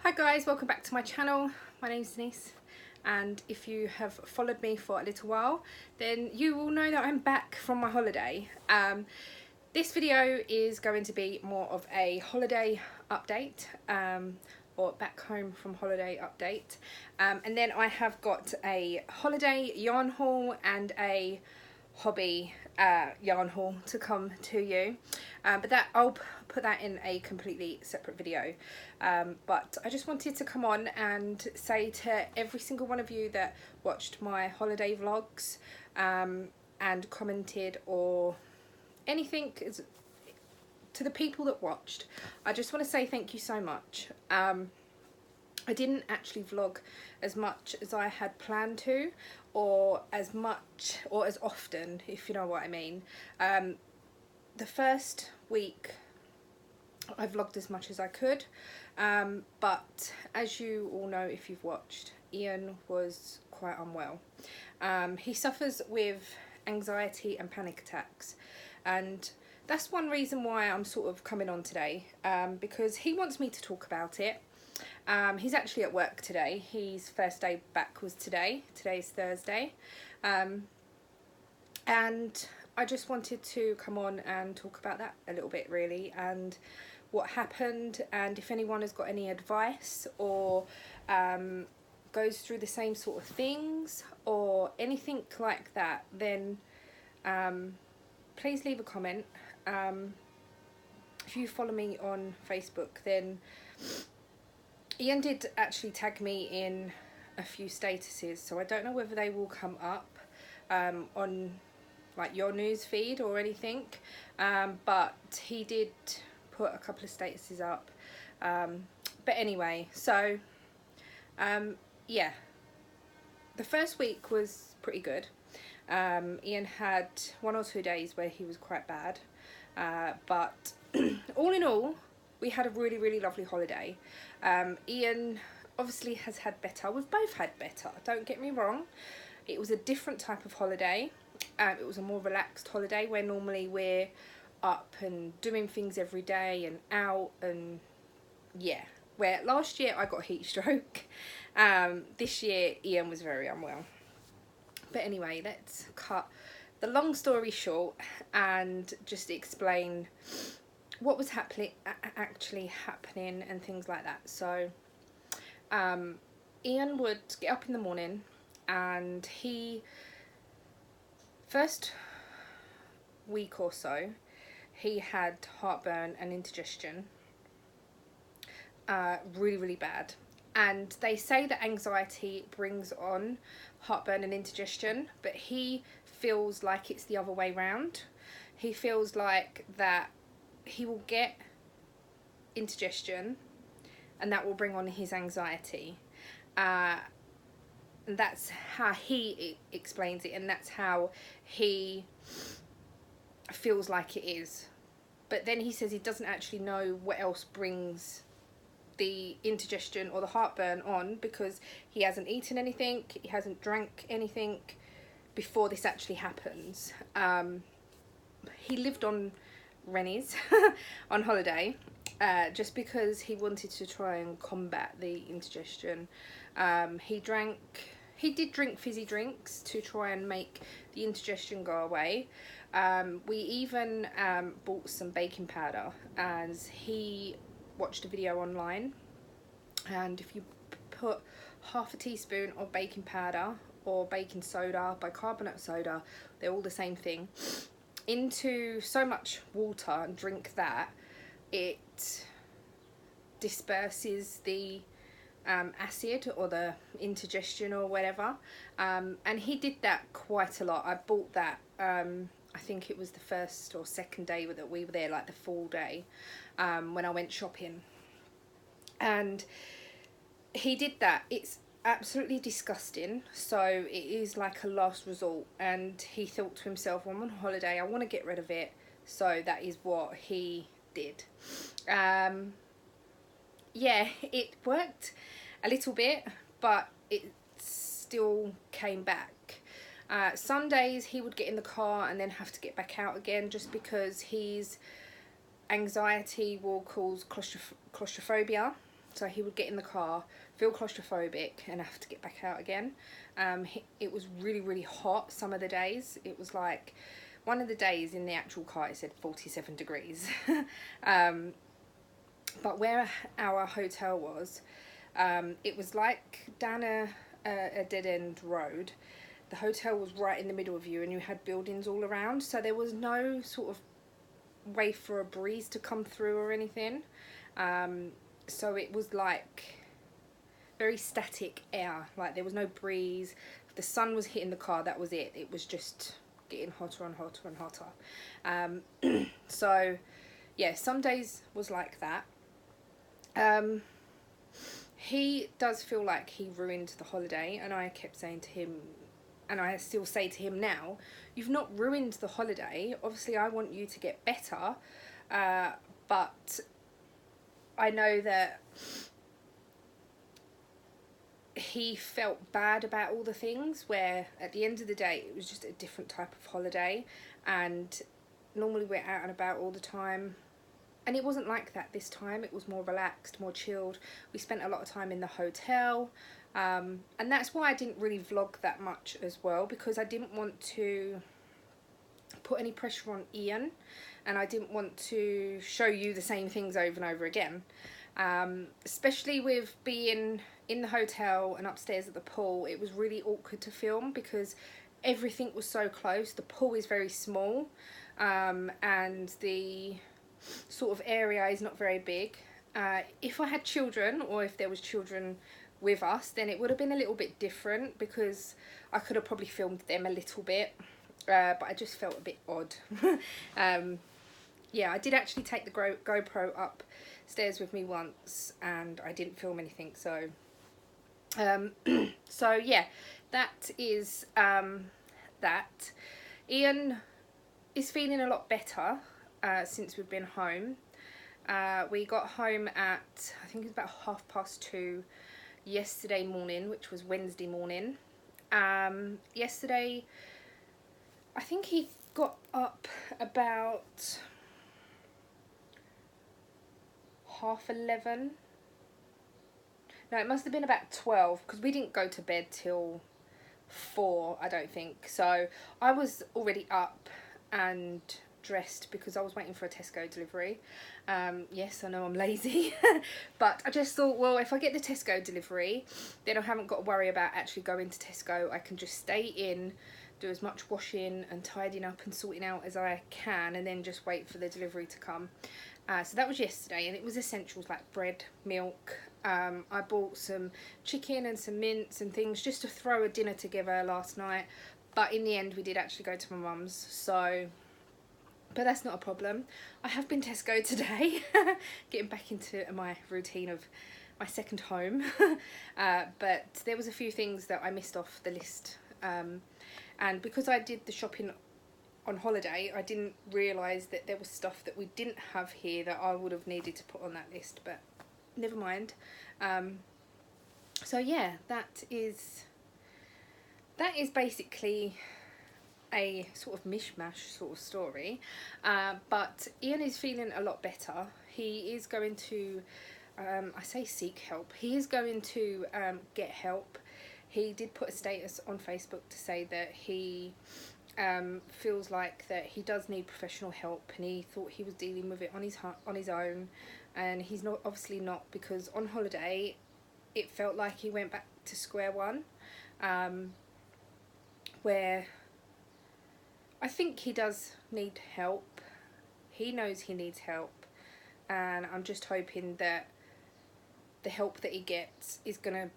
Hi guys, welcome back to my channel. My name's Denise, and if you have followed me for a little while then you will know that I'm back from my holiday. This video is going to be more of a holiday update, or back home from holiday update, and then I have got a holiday yarn haul and a hobby yarn haul to come to you, but that I'll put that in a completely separate video. But I just wanted to come on and say to every single one of you that watched my holiday vlogs and commented or anything, to the people that watched, I just want to say thank you so much. I didn't actually vlog as much as I had planned to, or as much or as often, if you know what I mean. The first week I vlogged as much as I could, but as you all know if you've watched, Ian was quite unwell. He suffers with anxiety and panic attacks, and that's one reason why I'm sort of coming on today, because he wants me to talk about it. He's actually at work today. His first day back was today. Today's Thursday. And I just wanted to come on and talk about that a little bit, really, and what happened, and if anyone has got any advice or goes through the same sort of things or anything like that, then please leave a comment. If you follow me on Facebook, then Ian did actually tag me in a few statuses, so I don't know whether they will come up on like your news feed or anything, but he did put a couple of statuses up. But anyway, so yeah, the first week was pretty good. Ian had 1 or 2 days where he was quite bad, but all in all we had a really lovely holiday. Ian obviously has had better. We've both had better, don't get me wrong. It was a different type of holiday. It was a more relaxed holiday, where normally we're up and doing things every day and out, and yeah, where last year I got heat stroke. This year Ian was very unwell. But anyway, let's cut the long story short and just explain what was actually happening and things like that. So Ian would get up in the morning, and he, first week or so, he had heartburn and indigestion, really bad. And they say that anxiety brings on heartburn and indigestion, but he feels like it's the other way round. He feels like that he will get indigestion and that will bring on his anxiety, and that's how he explains it, and that's how he feels like it is. But then he says he doesn't actually know what else brings the indigestion or the heartburn on, because he hasn't eaten anything, he hasn't drank anything before this actually happens. He lived on Rennies on holiday, just because he wanted to try and combat the indigestion. He did drink fizzy drinks to try and make the indigestion go away. We even bought some baking powder, as he watched a video online, and if you put half a teaspoon of baking powder or baking soda, bicarbonate soda, they're all the same thing, into so much water and drink that, it disperses the acid or the indigestion or whatever. And he did that quite a lot. I bought that, I think it was the first or second day that we were there, like the full day, when I went shopping, and he did that. It's absolutely disgusting, so it is like a last resort, and he thought to himself, well, I'm on holiday, I want to get rid of it, so that is what he did. Yeah, it worked a little bit, but it still came back. Some days he would get in the car and then have to get back out again, just because his anxiety will cause claustrophobia, So he would get in the car, feel claustrophobic, and have to get back out again. It was really, really hot some of the days. It was like, one of the days in the actual car it said 47 degrees. But where our hotel was, it was like down a dead-end road. The hotel was right in the middle of you, and you had buildings all around, so there was no sort of way for a breeze to come through or anything. So it was like very static air, like there was no breeze. If the sun was hitting the car, that was it. It was just getting hotter and hotter and hotter. So yeah, some days was like that. He does feel like he ruined the holiday, and I kept saying to him, and I still say to him now, you've not ruined the holiday. Obviously I want you to get better, but I know that he felt bad about all the things, where at the end of the day it was just a different type of holiday, and normally we're out and about all the time, and it wasn't like that this time. It was more relaxed, more chilled. We spent a lot of time in the hotel, and that's why I didn't really vlog that much as well, because I didn't want to put any pressure on Ian, and I didn't want to show you the same things over and over again, especially with being in the hotel and upstairs at the pool. It was really awkward to film because everything was so close. The pool is very small, and the sort of area is not very big. If I had children, or if there was children with us, then it would have been a little bit different, because I could have probably filmed them a little bit, but I just felt a bit odd. Yeah, I did actually take the GoPro upstairs with me once, and I didn't film anything, so so yeah, that is that. Ian is feeling a lot better since we've been home. We got home at, I think it was about 2:30 yesterday morning, which was Wednesday morning. Yesterday, I think he got up about 11:30. No, it must have been about 12, because we didn't go to bed till 4, I don't think. So I was already up and dressed because I was waiting for a Tesco delivery. Yes, I know I'm lazy, but I just thought, well, if I get the Tesco delivery, then I haven't got to worry about actually going to Tesco. I can just stay in, do as much washing and tidying up and sorting out as I can, and then just wait for the delivery to come. So that was yesterday, and it was essentials like bread, milk. I bought some chicken and some mince and things just to throw a dinner together last night, but in the end we did actually go to my mum's, so, but that's not a problem. I have been Tesco today, getting back into my routine of my second home. But there was a few things that I missed off the list, and because I did the shopping on holiday, I didn't realise that there was stuff that we didn't have here that I would have needed to put on that list, but never mind. So yeah, that is basically a sort of mishmash sort of story, but Ian is feeling a lot better. He is going to, I say seek help, he is going to get help. He did put a status on Facebook to say that he feels like that he does need professional help, and he thought he was dealing with it on his own, and he's not, obviously not, because on holiday it felt like he went back to square one, where I think he does need help. He knows he needs help, and I'm just hoping that the help that he gets is gonna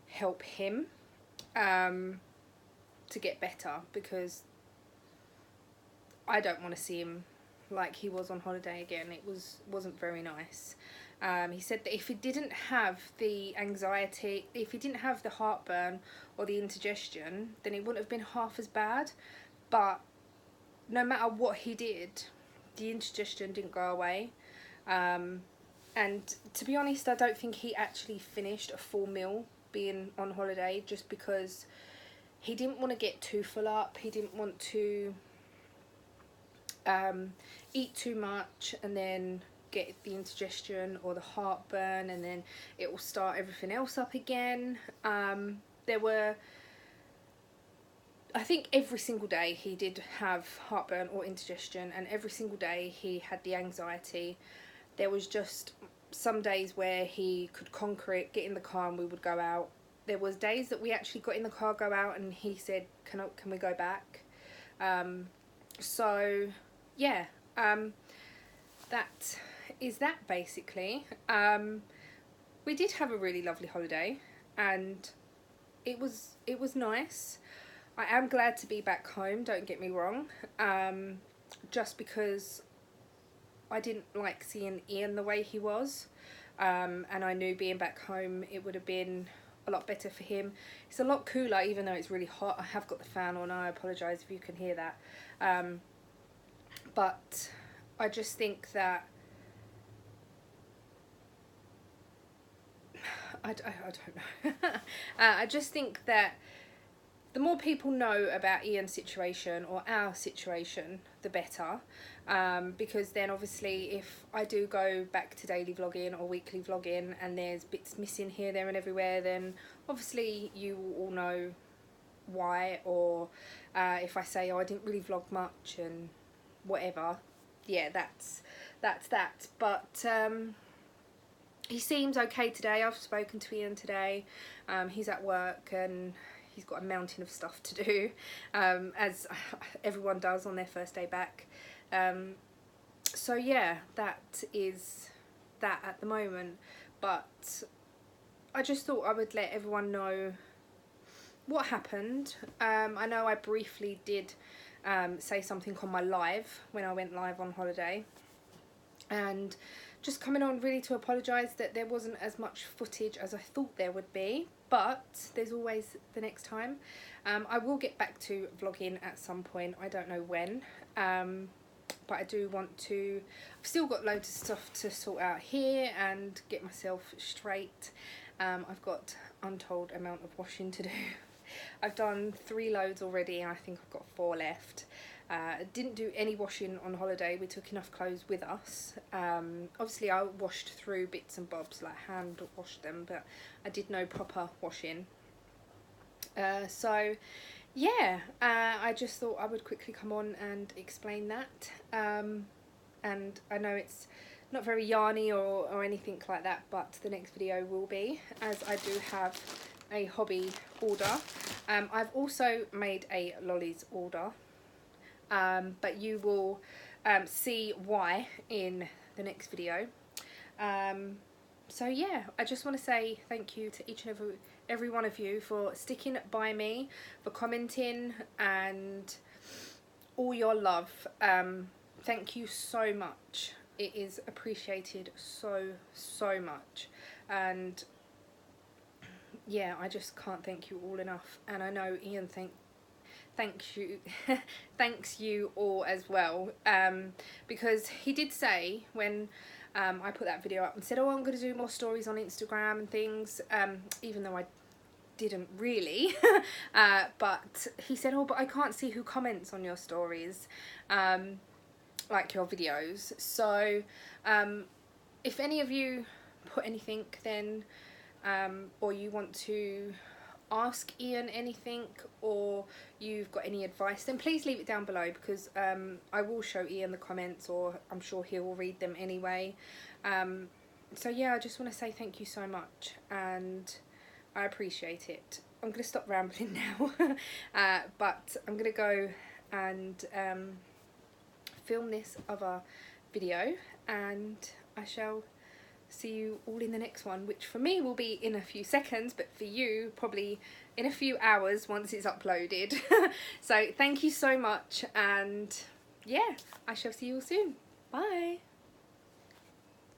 help him to get better, because I don't want to see him like he was on holiday again. It wasn't very nice. He said that if he didn't have the anxiety, if he didn't have the heartburn or the indigestion, then it wouldn't have been half as bad. But no matter what he did, the indigestion didn't go away. And to be honest, I don't think he actually finished a full meal being on holiday, just because he didn't want to get too full up. He didn't want to eat too much and then get the indigestion or the heartburn, and then it will start everything else up again. There were, I think every single day he did have heartburn or indigestion, and every single day he had the anxiety. There was just some days where he could conquer it, get in the car and we would go out. There was days that we actually got in the car, go out, and he said, can we go back? So yeah, that is that basically. We did have a really lovely holiday, and it was nice. I am glad to be back home, don't get me wrong, just because I didn't like seeing Ian the way he was, and I knew being back home it would have been a lot better for him. It's a lot cooler even though it's really hot. I have got the fan on, I apologise if you can hear that, but I just think that I don't know. I just think that the more people know about Ian's situation or our situation, the better, because then obviously if I do go back to daily vlogging or weekly vlogging and there's bits missing here, there and everywhere, then obviously you will all know why. Or if I say, oh, I didn't really vlog much and whatever, yeah, that's that. But he seems okay today. I've spoken to Ian today. He's at work and he's got a mountain of stuff to do, as everyone does on their first day back. So yeah, that is that at the moment. But I just thought I would let everyone know what happened. I know I briefly did say something on my live when I went live on holiday, and just coming on really to apologise that there wasn't as much footage as I thought there would be, but there's always the next time. I will get back to vlogging at some point, I don't know when, but I do want to. I've still got loads of stuff to sort out here and get myself straight. I've got untold amount of washing to do. I've done 3 loads already and I think I've got 4 left. Didn't do any washing on holiday. We took enough clothes with us. Obviously I washed through bits and bobs, like hand washed them, but I did no proper washing. So yeah, I just thought I would quickly come on and explain that. And I know it's not very yarny or anything like that, but the next video will be, as I do have a hobby order. I've also made a lollies order. But you will see why in the next video. So yeah, I just want to say thank you to each and every one of you for sticking by me, for commenting and all your love. Thank you so much. It is appreciated so much, and yeah, I just can't thank you all enough. And I know Ian thanks you all as well, because he did say when I put that video up and said, oh, I'm going to do more stories on Instagram and things, even though I didn't really, but he said, oh, but I can't see who comments on your stories, like your videos. So if any of you put anything, then or you want to ask Ian anything, or you've got any advice, then please leave it down below, because I will show Ian the comments, or I'm sure he will read them anyway. So yeah, I just want to say thank you so much and I appreciate it. I'm going to stop rambling now, but I'm going to go and film this other video, and I shall see you all in the next one, which for me will be in a few seconds, but for you probably in a few hours once it's uploaded. So thank you so much, and yeah, I shall see you all soon. Bye.